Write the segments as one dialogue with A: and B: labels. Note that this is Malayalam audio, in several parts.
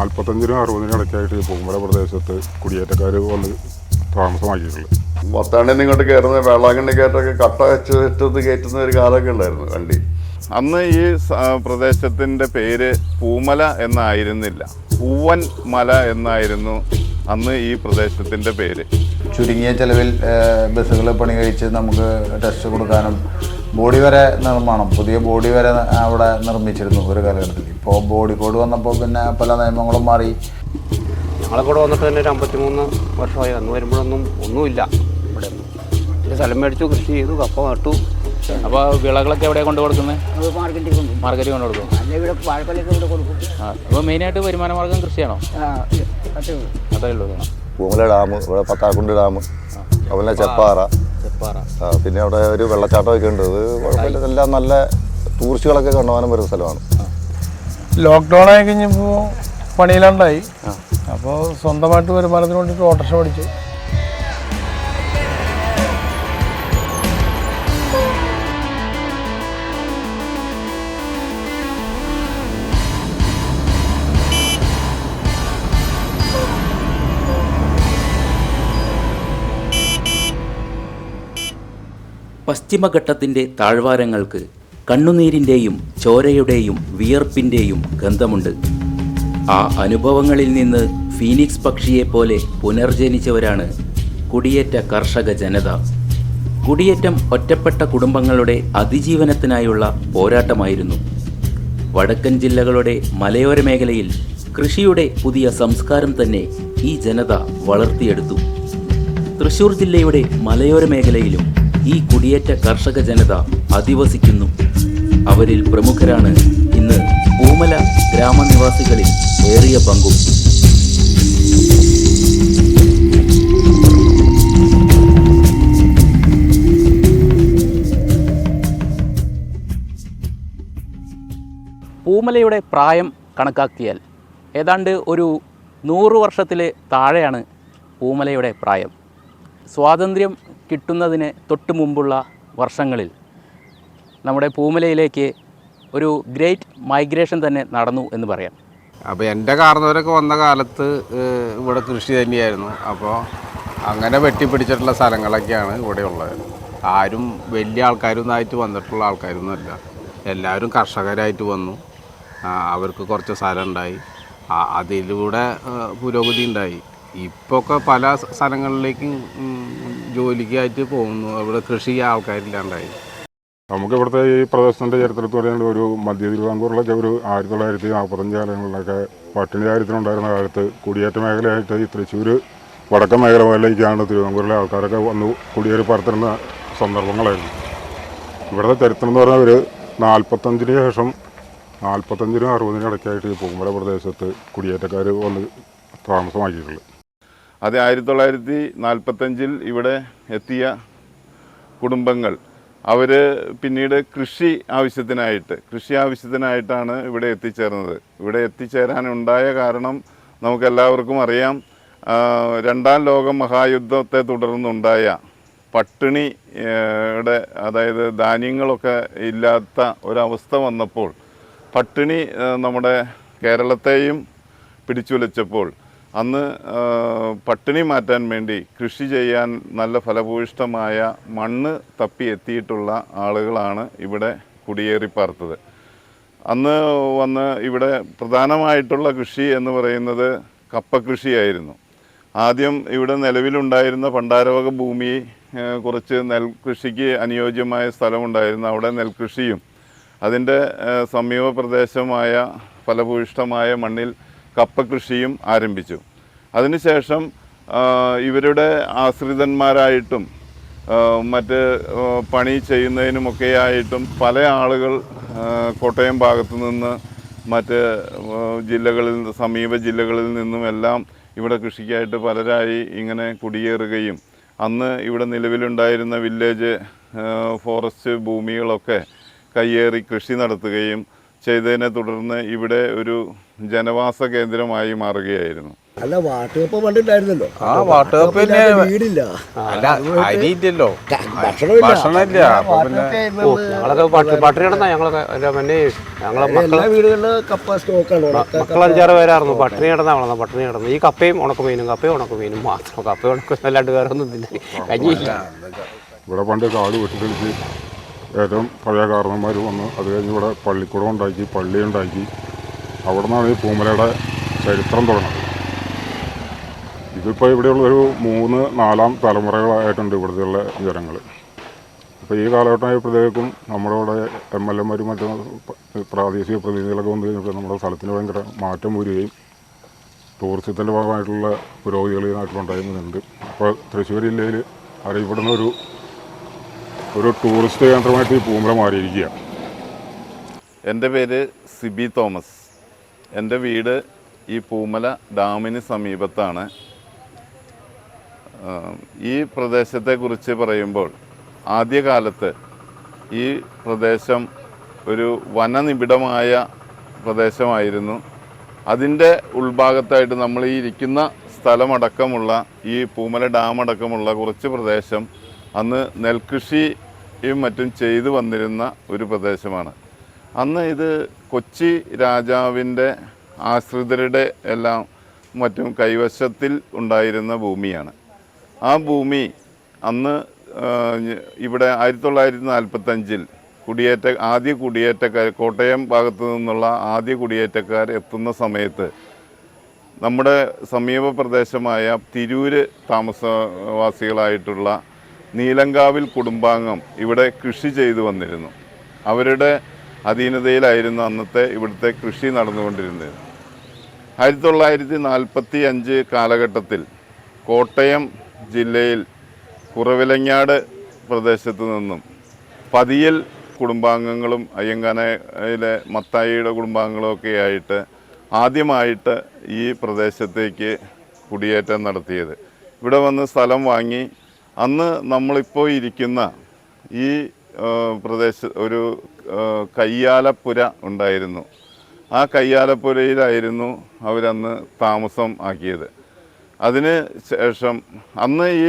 A: 45-നും 60-നും ഇടയ്ക്കായിട്ട് ഈ പൂമല പ്രദേശത്ത് കുടിയേറ്റക്കാർ വന്ന് താമസമാക്കിയിട്ടുള്ളത്.
B: മത്താണ്ടിൽ നിന്ന് ഇങ്ങോട്ട് കയറുന്ന വേളാങ്കണ്ണി കയറ്റൊക്കെ കട്ട വെച്ചത് കയറ്റുന്ന ഒരു കാലമൊക്കെ ഉണ്ടായിരുന്നു വണ്ടി.
C: അന്ന് ഈ പ്രദേശത്തിൻ്റെ പേര് പൂമല എന്നായിരുന്നില്ല, പൂവൻ മല എന്നായിരുന്നു അന്ന് ഈ പ്രദേശത്തിൻ്റെ പേര്.
D: ചുരുങ്ങിയ ചെലവിൽ ബസ്സുകൾ പണി കഴിച്ച് നമുക്ക് ടെസ്റ്റ് കൊടുക്കാനും ബോഡി വരെ നിർമ്മാണം, പുതിയ ബോഡി വരെ അവിടെ നിർമ്മിച്ചിരുന്നു ഒരു കാലഘട്ടത്തിൽ. ഇപ്പോൾ ബോഡി കോഡ് വന്നപ്പോൾ പിന്നെ പല നിയമങ്ങളും മാറി.
E: ഞങ്ങളെ കൂടെ വന്നിട്ട് തന്നെ ഒരു 53 വർഷമായി. അന്ന് വരുമ്പോഴൊന്നും ഒന്നുമില്ല ഇവിടെ. ഒരു സ്ഥലം മേടിച്ചു, കൃഷി ചെയ്തു, കപ്പ നട്ടു.
F: അപ്പോൾ വിളകളൊക്കെ എവിടെയാണ് കൊണ്ട് കൊടുക്കുന്നത്? മാർക്കറ്റിൽ കൊണ്ട് കൊടുക്കും. അപ്പോൾ മെയിനായിട്ട് വരുമാന മാർഗം കൃഷിയാണോ? അതേ ഉള്ളൂ.
B: പൂമല ഡാം, ഇവിടെ പത്താക്കുണ്ട് ഡാം, അതുപോലെ ചെപ്പാറ, പിന്നെ അവിടെ ഒരു വെള്ളച്ചാട്ടമൊക്കെ ഉണ്ട്. അത് കുഴപ്പമില്ല, എല്ലാം നല്ല ടൂറിസ്റ്റുകളൊക്കെ കണ്ടുപോകാനും വരുന്ന സ്ഥലമാണ്.
G: ലോക്ക്ഡൗൺ ആയി കഴിഞ്ഞപ്പോൾ പണിയിലുണ്ടായി. അപ്പോൾ സ്വന്തമായിട്ട് വരുമാനത്തിന് വേണ്ടിയിട്ട് ഓട്ടോറിക്ഷ പഠിച്ചു.
H: പശ്ചിമഘട്ടത്തിൻ്റെ താഴ്വാരങ്ങൾക്ക് കണ്ണുനീരിൻ്റെയും ചോരയുടെയും വിയർപ്പിൻ്റെയും ഗന്ധമുണ്ട്. ആ അനുഭവങ്ങളിൽ നിന്ന് ഫീനിക്സ് പക്ഷിയെപ്പോലെ പുനർജനിച്ചവരാണ് കുടിയേറ്റ കർഷക ജനത. കുടിയേറ്റം ഒറ്റപ്പെട്ട കുടുംബങ്ങളുടെ അതിജീവനത്തിനായുള്ള പോരാട്ടമായിരുന്നു. വടക്കൻ ജില്ലകളുടെ മലയോര മേഖലയിൽ കൃഷിയുടെ പുതിയ സംസ്കാരം തന്നെ ഈ ജനത വളർത്തിയെടുത്തു. തൃശ്ശൂർ ജില്ലയുടെ മലയോര മേഖലയിലും ഈ കുടിയേറ്റ കർഷക ജനത അധിവസിക്കുന്നു. അവരിൽ പ്രമുഖരാണ് ഇന്ന് പൂമല ഗ്രാമനിവാസികളിൽ ഏറിയ പങ്കും.
F: പൂമലയുടെ പ്രായം കണക്കാക്കിയാൽ ഏതാണ്ട് ഒരു 100 വർഷത്തിലെ താഴെയാണ് പൂമലയുടെ പ്രായം. സ്വാതന്ത്ര്യം കിട്ടുന്നതിന് തൊട്ട് മുമ്പുള്ള വർഷങ്ങളിൽ നമ്മുടെ പൂമലയിലേക്ക് ഒരു ഗ്രേറ്റ് മൈഗ്രേഷൻ തന്നെ നടന്നു എന്ന് പറയാം.
C: അപ്പോൾ എൻ്റെ കാരണവരൊക്കെ വന്ന കാലത്ത് ഇവിടെ കൃഷി തന്നെയായിരുന്നു. അപ്പോൾ അങ്ങനെ വെട്ടിപ്പിടിച്ചിട്ടുള്ള സ്ഥലങ്ങളൊക്കെയാണ് ഇവിടെ ഉള്ളത്. ആരും വലിയ ആൾക്കാരൊന്നായിട്ട് വന്നിട്ടുള്ള ആൾക്കാരൊന്നുമല്ല. എല്ലാവരും കർഷകരായിട്ട് വന്നു. അവർക്ക് കുറച്ച് സ്ഥലം ഉണ്ടായി, അതിലൂടെ പുരോഗതി ഉണ്ടായി. ഇപ്പോൾ ഒക്കെ പല സ്ഥലങ്ങളിലേക്കും ജോലിക്കായിട്ട് പോകുന്നു. അവിടെ കൃഷി ചെയ്യാൻ ആൾക്കാരില്ലാണ്ടായി.
A: നമുക്ക് ഇവിടുത്തെ ഈ പ്രദേശത്തിൻ്റെ ചരിത്രത്തിൽ പറയുന്നത് ഒരു മധ്യ തിരുവിതാംകൂറിലൊക്കെ ഒരു 1945 കാലങ്ങളിലൊക്കെ പട്ടിണി കാര്യത്തിനുണ്ടായിരുന്ന കാലത്ത് കുടിയേറ്റ മേഖലയായിട്ട് ഈ തൃശ്ശൂർ വടക്കൻ മേഖലയിലേക്കാണ് തിരുവിതാംകൂറിലെ ആൾക്കാരൊക്കെ വന്ന് കുടിയേറി പാർത്തിരുന്ന സന്ദർഭങ്ങളായിരുന്നു. ഇവിടുത്തെ ചരിത്രം എന്ന് പറഞ്ഞാൽ ഒരു 45-ന് ശേഷം 45-നും 60-നും ഇടയ്ക്കായിട്ട് ഈ പൂമല പ്രദേശത്ത് കുടിയേറ്റക്കാർ വന്ന് താമസമാക്കിയിട്ടുള്ളത്.
C: അത് 1945 ഇവിടെ എത്തിയ കുടുംബങ്ങൾ അവർ പിന്നീട് കൃഷി ആവശ്യത്തിനായിട്ടാണ് ഇവിടെ എത്തിച്ചേർന്നത്. ഇവിടെ എത്തിച്ചേരാനുണ്ടായ കാരണം നമുക്കെല്ലാവർക്കും അറിയാം. 2ാം ലോക മഹായുദ്ധത്തെ തുടർന്നുണ്ടായ പട്ടിണിയുടെ, അതായത് ധാന്യങ്ങളൊക്കെ ഇല്ലാത്ത ഒരവസ്ഥ വന്നപ്പോൾ പട്ടിണി നമ്മുടെ കേരളത്തെയും പിടിച്ചുലച്ചപ്പോൾ അന്ന് പട്ടിണി മാറ്റാൻ വേണ്ടി കൃഷി ചെയ്യാൻ നല്ല ഫലഭൂയിഷ്ഠമായ മണ്ണ് തപ്പി എത്തിയിട്ടുള്ള ആളുകളാണ് ഇവിടെ കുടിയേറി പാർത്തത്. അന്ന് വന്ന് ഇവിടെ പ്രധാനമായിട്ടുള്ള കൃഷി എന്ന് പറയുന്നത് കപ്പ കൃഷിയായിരുന്നു. ആദ്യം ഇവിടെ നിലവിലുണ്ടായിരുന്ന പണ്ടാരവക ഭൂമി കുറച്ച് നെൽകൃഷിക്ക് അനുയോജ്യമായ സ്ഥലമുണ്ടായിരുന്നു. അവിടെ നെൽകൃഷിയും അതിൻ്റെ സമീപ പ്രദേശമായ ഫലഭൂയിഷ്ഠമായ മണ്ണിൽ കപ്പ കൃഷിയും ആരംഭിച്ചു. അതിനുശേഷം ഇവരുടെ ആശ്രിതന്മാരായിട്ടും മറ്റ് പണി ചെയ്യുന്നതിനുമൊക്കെയായിട്ടും പല ആളുകൾ കോട്ടയം ഭാഗത്തു നിന്ന് മറ്റ് ജില്ലകളിൽ, സമീപ ജില്ലകളിൽ നിന്നുമെല്ലാം ഇവിടെ കൃഷിക്കായിട്ട് പലരായി ഇങ്ങനെ കുടിയേറുകയും അന്ന് ഇവിടെ നിലവിലുണ്ടായിരുന്ന വില്ലേജ് ഫോറസ്റ്റ് ഭൂമികളൊക്കെ കയ്യേറി കൃഷി നടത്തുകയും ചെയ്തതിനെ തുടർന്ന് ഇവിടെ ഒരു ജനവാസ കേന്ദ്രമായി മാറുകയായിരുന്നു.
I: അല്ല വാട്ടുകപ്പ് പണ്ടുണ്ടായിരുന്നല്ലോ.
C: ആ വാട്ടുകപ്പ് പിന്നെ
I: വീടില്ല,
C: അല്ല അരിയില്ലല്ലോ,
I: ഭക്ഷണമില്ല.
C: ഭക്ഷണമില്ല. അപ്പൊ പിന്നെ
E: ഞങ്ങളൊക്കെ പട്ടിണി കിടന്നാ ഞങ്ങളൊക്കെ പിന്നെ ഞങ്ങളെ
I: എല്ലാ വീടുകളിലും കപ്പ സ്റ്റോക്കാണ്.
E: മക്കൾ 5-6 പേരായിരുന്നു പട്ടിണി കിടന്നാ വളർന്നത്. പട്ടിണി കിടന്നു ഈ കപ്പയും ഉണക്കമീനും മാത്രം. കപ്പയും ഉണക്കം അല്ലാണ്ട് വേറെ ഒന്നും തിന്നില്ല, കഞ്ഞിയില്ല.
A: ഇവിടെ പണ്ട് കാട് വെട്ടിത്തെളിച്ച് ഏറ്റവും പഴയ കാരണന്മാർ വന്ന് അത് കഴിഞ്ഞ് ഇവിടെ പള്ളിക്കൂടം ഉണ്ടാക്കി, പള്ളി ഉണ്ടാക്കി. അവിടെ നിന്നാണ് ഈ പൂമലയുടെ ചരിത്രം തുടങ്ങുന്നത്. ഇതിപ്പോൾ ഇവിടെയുള്ള ഒരു 3-4 തലമുറകളായിട്ടുണ്ട് ഇവിടുത്തെയുള്ള ജനങ്ങൾ. അപ്പോൾ ഈ കാലഘട്ടമായപ്പോഴത്തേക്കും നമ്മുടെ ഇവിടെ MLA-മാരും മറ്റു പ്രാദേശിക പ്രതിനിധികളൊക്കെ വന്നു കഴിഞ്ഞപ്പോൾ നമ്മുടെ സ്ഥലത്തിന് ഭയങ്കര മാറ്റം വരികയും ടൂറിസത്തിൻ്റെ ഭാഗമായിട്ടുള്ള പുരോഗതികൾ നാട്ടിലുണ്ടായിരുന്നുണ്ട്. അപ്പോൾ തൃശ്ശൂർ ജില്ലയിൽ അറിയപ്പെടുന്ന ഒരു ടൂറിസ്റ്റ് കേന്ദ്രമായിട്ട് ഈ പൂമല മാറിയിരിക്കുകയാണ്.
J: എൻ്റെ പേര് സിബി തോമസ്. എൻ്റെ വീട് ഈ പൂമല ഡാമിന് സമീപത്താണ്. ഈ പ്രദേശത്തെക്കുറിച്ച് പറയുമ്പോൾ ആദ്യകാലത്ത് ഈ പ്രദേശം ഒരു വനനിബിഡമായ പ്രദേശമായിരുന്നു. അതിൻ്റെ ഉൾഭാഗത്തായിട്ട് നമ്മൾ ഈ ഇരിക്കുന്ന സ്ഥലമടക്കമുള്ള ഈ പൂമല ഡാം അടക്കമുള്ള കുറച്ച് പ്രദേശം അന്ന് നെൽകൃഷിയും മറ്റും ചെയ്തു വന്നിരുന്ന ഒരു പ്രദേശമാണ്. അന്ന് ഇത് കൊച്ചി രാജാവിൻ്റെ ആശ്രിതരുടെ എല്ലാം മറ്റും കൈവശത്തിൽ ഉണ്ടായിരുന്ന ഭൂമിയാണ്. ആ ഭൂമി അന്ന് ഇവിടെ 1945 ആദ്യ കുടിയേറ്റക്കാർ, കോട്ടയം ഭാഗത്തു നിന്നുള്ള ആദ്യ കുടിയേറ്റക്കാർ എത്തുന്ന സമയത്ത് നമ്മുടെ സമീപ പ്രദേശമായ തിരൂര് താമസവാസികളായിട്ടുള്ള നീലങ്കാവിൽ കുടുംബാംഗം ഇവിടെ കൃഷി ചെയ്തു വന്നിരുന്നു. അവരുടെ അധീനതയിലായിരുന്നു അന്നത്തെ ഇവിടുത്തെ കൃഷി നടന്നുകൊണ്ടിരുന്നത്. 1945 കാലഘട്ടത്തിൽ കോട്ടയം ജില്ലയിൽ കുറവിലങ്ങാട് പ്രദേശത്തു നിന്നും പതിയൽ കുടുംബാംഗങ്ങളും അയ്യങ്കാനയിലെ മത്തായിയുടെ കുടുംബാംഗങ്ങളും ഒക്കെ ആയിട്ട് ആദ്യമായിട്ട് ഈ പ്രദേശത്തേക്ക് കുടിയേറ്റം നടത്തിയത്. ഇവിടെ വന്ന് സ്ഥലം വാങ്ങി അന്ന് നമ്മളിപ്പോൾ ഇരിക്കുന്ന ഈ ഒരു കയ്യാലപ്പുര ഉണ്ടായിരുന്നു. ആ കയ്യാലപ്പുരയിലായിരുന്നു അവരന്ന് താമസം ആക്കിയത്. അതിന് ശേഷം അന്ന് ഈ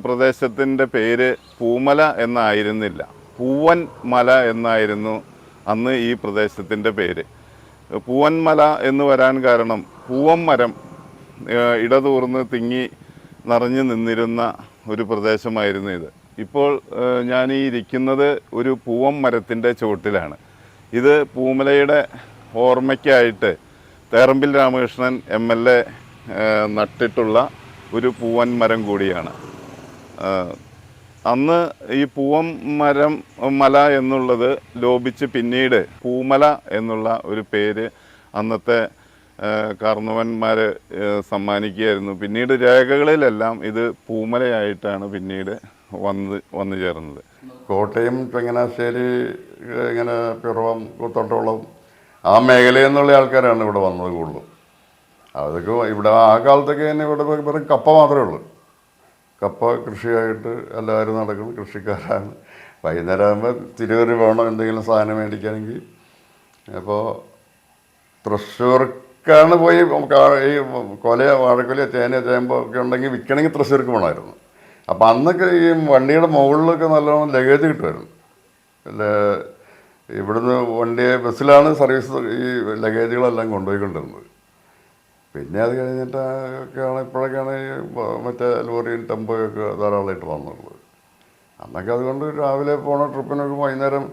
J: പ്രദേശത്തിൻ്റെ പേര് പൂമല എന്നായിരുന്നില്ല, പൂവൻ മല എന്നായിരുന്നു അന്ന് ഈ പ്രദേശത്തിൻ്റെ പേര്. പൂവൻ മല എന്ന് വരാൻ കാരണം പൂവൻ മരം ഇടതൂർന്ന് തിങ്ങി നിറഞ്ഞു നിന്നിരുന്ന ഒരു പ്രദേശമായിരുന്നു ഇത്. ഇപ്പോൾ ഞാൻ ഈ ഇരിക്കുന്നത് ഒരു പൂവൻ മരത്തിൻ്റെ ചുവട്ടിലാണ്. ഇത് പൂമലയുടെ ഓർമ്മയ്ക്കായിട്ട് തേറമ്പിൽ രാമകൃഷ്ണൻ MLA നട്ടിട്ടുള്ള ഒരു പൂവൻ മരം കൂടിയാണ്. അന്ന് ഈ പൂവൻ മല എന്നുള്ളത് ലോപിച്ച് പിന്നീട് പൂമല എന്നുള്ള ഒരു പേര് അന്നത്തെ കാർന്നവന്മാർ സമ്മാനിക്കുകയായിരുന്നു. പിന്നീട് രേഖകളിലെല്ലാം ഇത് പൂമലയായിട്ടാണ് പിന്നീട് വന്നു ചേർന്നത്.
K: കോട്ടയം ചങ്ങനാശ്ശേരി ഇങ്ങനെ പിറവം കൂത്തോട്ടോളം ആ മേഖലയിൽ നിന്നുള്ള ആൾക്കാരാണ് ഇവിടെ വന്നത് കൂടുതലും. അതൊക്കെ ഇവിടെ ആ കാലത്തൊക്കെ തന്നെ ഇവിടെ വെറും കപ്പ മാത്രമേ ഉള്ളൂ. കപ്പ കൃഷിയായിട്ട് എല്ലാവരും നടക്കും, കൃഷിക്കാരാണ്. വൈകുന്നേരം ആകുമ്പോൾ തിരുവരി വേണം എന്തെങ്കിലും സാധനം മേടിക്കുകയാണെങ്കിൽ. അപ്പോൾ തൃശ്ശൂർക്കാണ് പോയി ഈ വാഴക്കൊല ചേന ചേമ്പോ ഒക്കെ ഉണ്ടെങ്കിൽ വിൽക്കണമെങ്കിൽ തൃശ്ശൂർക്ക് പോകണമായിരുന്നു. അപ്പം അന്നൊക്കെ ഈ വണ്ടിയുടെ മുകളിലൊക്കെ നല്ലോണം ലഗേജ് കിട്ടുമായിരുന്നു. ഇവിടുന്ന് ബസ്സിലാണ് സർവീസ് ഈ ലഗേജുകളെല്ലാം കൊണ്ടുപോയിക്കൊണ്ടിരുന്നത്. പിന്നെ അത് കഴിഞ്ഞിട്ടൊക്കെയാണ് ഇപ്പോഴൊക്കെയാണ് ഈ മറ്റേ ലോറിയും ടെമ്പോയൊക്കെ ധാരാളമായിട്ട് വന്നുള്ളത്. അന്നൊക്കെ അതുകൊണ്ട് രാവിലെ പോണ ട്രിപ്പിനൊക്കെ വൈകുന്നേരം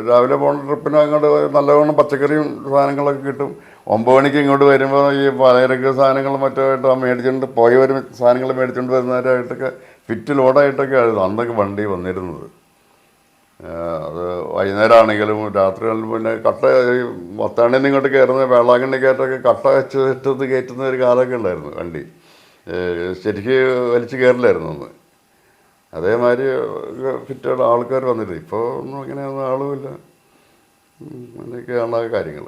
K: രാവിലെ പോണ ട്രിപ്പിന് അങ്ങോട്ട് നല്ലവണ്ണം പച്ചക്കറിയും സാധനങ്ങളൊക്കെ കിട്ടും. 9 മണിക്ക് ഇങ്ങോട്ട് വരുമ്പോൾ ഈ പലചരക്ക് സാധനങ്ങൾ മറ്റുമായിട്ട് മേടിച്ചുകൊണ്ട് പോയവരും സാധനങ്ങൾ മേടിച്ചുകൊണ്ട് വരുന്നവരായിട്ടൊക്കെ ഫിറ്റ് ലോഡായിട്ടൊക്കെ ആയിരുന്നു അന്നൊക്കെ വണ്ടി വന്നിരുന്നത്. അത് വൈകുന്നേരമാണെങ്കിലും രാത്രികളിൽ പിന്നെ കട്ട ഈ മത്താണിയിൽ നിന്ന് ഇങ്ങോട്ട് കയറുന്ന വേളാങ്കണ്ണിക്കകത്തൊക്കെ കട്ട വെച്ചിട്ട് കയറ്റുന്ന ഒരു കാലമൊക്കെ ഉണ്ടായിരുന്നു. വണ്ടി ശരിക്ക് വലിച്ചു കയറില്ലായിരുന്നു അന്ന്. അതേമാതിരി ഫിറ്റായിട്ട് ആൾക്കാർ വന്നിട്ട് ഇപ്പോൾ ഒന്നും അങ്ങനെയൊന്നും ആളുമില്ല. അങ്ങനെയൊക്കെയാണ് കാര്യങ്ങൾ.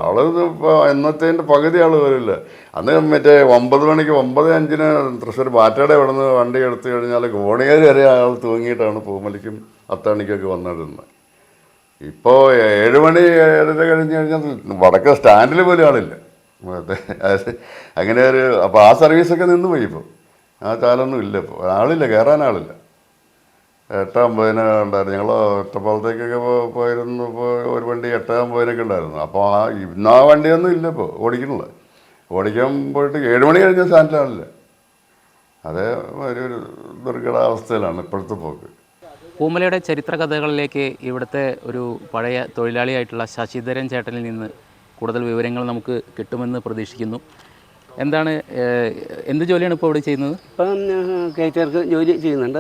K: ആള് ഇപ്പോൾ എന്നത്തേൻ്റെ പകുതി ആൾ വരില്ല. അന്ന് മറ്റേ 9 മണിക്ക് 9:05 തൃശ്ശൂർ ബാറ്റയുടെ ഇവിടെ നിന്ന് വണ്ടി എടുത്തു കഴിഞ്ഞാൽ ഗോണിയേരി വരെ ആൾ തൂങ്ങിയിട്ടാണ് പൂമലിക്കും അത്താണിക്കൊക്കെ വന്നിരുന്നത്. ഇപ്പോൾ 7 മണി 7:30 കഴിഞ്ഞ് കഴിഞ്ഞാൽ വടക്കേ സ്റ്റാൻഡിൽ പോലും ആളില്ല. അങ്ങനെ ഒരു അപ്പോൾ ആ സർവീസൊക്കെ നിന്ന് പോയി ഇപ്പോൾ. ആ കാലമൊന്നും ഇല്ല ഇപ്പോൾ, ആളില്ല, കയറാൻ ആളില്ല. 8:50 ഉണ്ടായിരുന്നു. ഞങ്ങൾ ഒറ്റപ്പാലത്തേക്കൊക്കെ പോയിരുന്നു. ഇപ്പോൾ ഒരു വണ്ടി 8:50 ഉണ്ടായിരുന്നു. അപ്പോൾ ഇന്ന് ആ വണ്ടിയൊന്നും ഇല്ല ഇപ്പോൾ, ഓടിക്കണില്ല. ഓടിക്കാൻ പോയിട്ട് 7 മണി കഴിഞ്ഞ സ്റ്റാൻഡിലാണില്ല. അതേ ഒരു ദുർഘടാവസ്ഥയിലാണ് ഇപ്പോഴത്തെ പോക്ക്.
F: പൂമലയുടെ ചരിത്ര കഥകളിലേക്ക് ഇവിടുത്തെ ഒരു പഴയ തൊഴിലാളിയായിട്ടുള്ള ശശിധരൻ ചേട്ടനിൽ നിന്ന് കൂടുതൽ വിവരങ്ങൾ നമുക്ക് കിട്ടുമെന്ന് പ്രതീക്ഷിക്കുന്നു. എന്താണ്, എന്ത് ജോലിയാണ് ഇപ്പോൾ ഇവിടെ ചെയ്യുന്നത്?
E: ഇപ്പം കേറ്റർക്ക് ജോലി ചെയ്യുന്നുണ്ട്.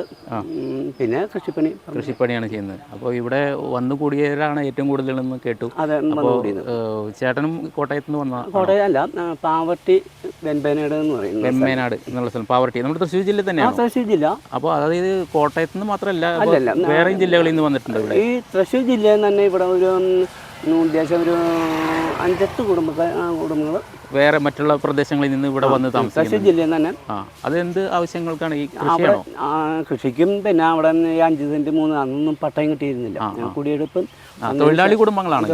E: പിന്നെ കൃഷിപ്പണിയാണ്
F: ചെയ്യുന്നത്. അപ്പോൾ ഇവിടെ വന്നു കൂടിയവരാണ് ഏറ്റവും കൂടുതലെന്ന് കേട്ടു.
E: അതെ.
F: അപ്പോൾ ചേട്ടനും കോട്ടയത്ത് നിന്ന് വന്ന?
E: കോട്ടയമല്ല, പാവർട്ടി വെമ്പേനാട് എന്ന് പറയുന്നത്.
F: വെമ്പേനാട് എന്നുള്ള സ്ഥലം പാവർട്ടി നമ്മുടെ തൃശ്ശൂർ ജില്ല തന്നെയാണ്.
E: തൃശ്ശൂർ ജില്ല.
F: അപ്പോൾ അതായത് കോട്ടയത്ത് നിന്ന് മാത്രമല്ല, വേറെയും ജില്ലകളിൽ നിന്ന് വന്നിട്ടുണ്ട് ഇവിടെ.
E: ഈ തൃശ്ശൂർ ജില്ലയിൽ തന്നെ ഇവിടെ ഒരു ഉദ്ദേശം ഒരു 5-8 കുടുംബങ്ങൾ
F: വേറെ മറ്റുള്ള പ്രദേശങ്ങളിൽ നിന്ന് ഇവിടെ വന്ന് താമസിക്കും.
E: തൃശ്ശൂർ ജില്ലയിൽ തന്നെ.
F: അതെന്ത് ആവശ്യങ്ങൾക്കാണ്? ഈ കൃഷിയാണോ?
E: കൃഷിക്കും. പിന്നെ അവിടെ 5 സെന്റ് 3 അന്നൊന്നും പട്ടയം കിട്ടിയിരുന്നില്ല. കുടിയെടുപ്പും
F: തൊഴിലാളി കുടുംബങ്ങളാണ്.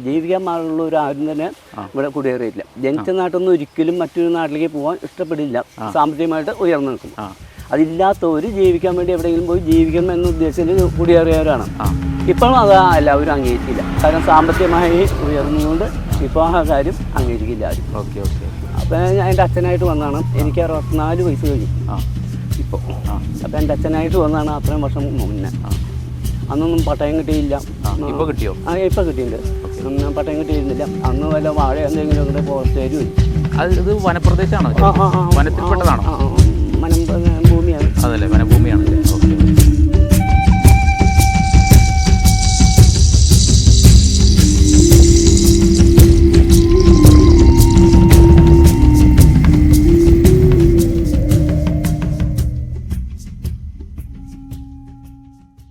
E: ജീവിക്കാൻ പാടുള്ളവർ ആരും തന്നെ ഇവിടെ കുടിയേറിയില്ല. ജനിച്ച നാട്ടിൽ നിന്ന് ഒരിക്കലും മറ്റൊരു നാട്ടിലേക്ക് പോകാൻ ഇഷ്ടപ്പെടില്ല. സാമ്പത്തികമായിട്ട് ഉയർന്നു നിൽക്കും. അതില്ലാത്തവർ ജീവിക്കാൻ വേണ്ടി എവിടെയെങ്കിലും പോയി ജീവിക്കണം എന്ന ഉദ്ദേശത്തിൽ കുടിയേറിയവരാണ്. ഇപ്പോൾ അത് എല്ലാവരും അംഗീകരിക്കില്ല. കാരണം സാമ്പത്തികമായി ഉയർന്നുകൊണ്ട് ഇപ്പോൾ ആ കാര്യം അംഗീകരിക്കില്ല ആരും.
F: ഓക്കെ.
E: അപ്പോൾ ഞാൻ എൻ്റെ അച്ഛനായിട്ട് വന്നതാണ്. എനിക്ക് 64 വയസ്സ് കഴിഞ്ഞു ഇപ്പോൾ. അപ്പോൾ എൻ്റെ അച്ഛനായിട്ട് വന്നതാണ് അത്രയും വർഷം മുന്നേ. അന്നൊന്നും പട്ടയം കിട്ടിയില്ല.
F: ഇപ്പോൾ കിട്ടിയോ?
E: ഇപ്പോൾ കിട്ടിയിട്ടുണ്ട്. പട്ടയം കിട്ടിയിരുന്നില്ല. അന്ന് വല്ല വാഴ എന്തെങ്കിലും കൂടെ പോസ്റ്റേരും
F: ഇത് വനപ്രദേശമാണോ? വനത്തിൽപ്പെട്ടതാണോ?
E: ഭൂമിയാണ്.
F: അതല്ലേ, വനഭൂമിയാണ്.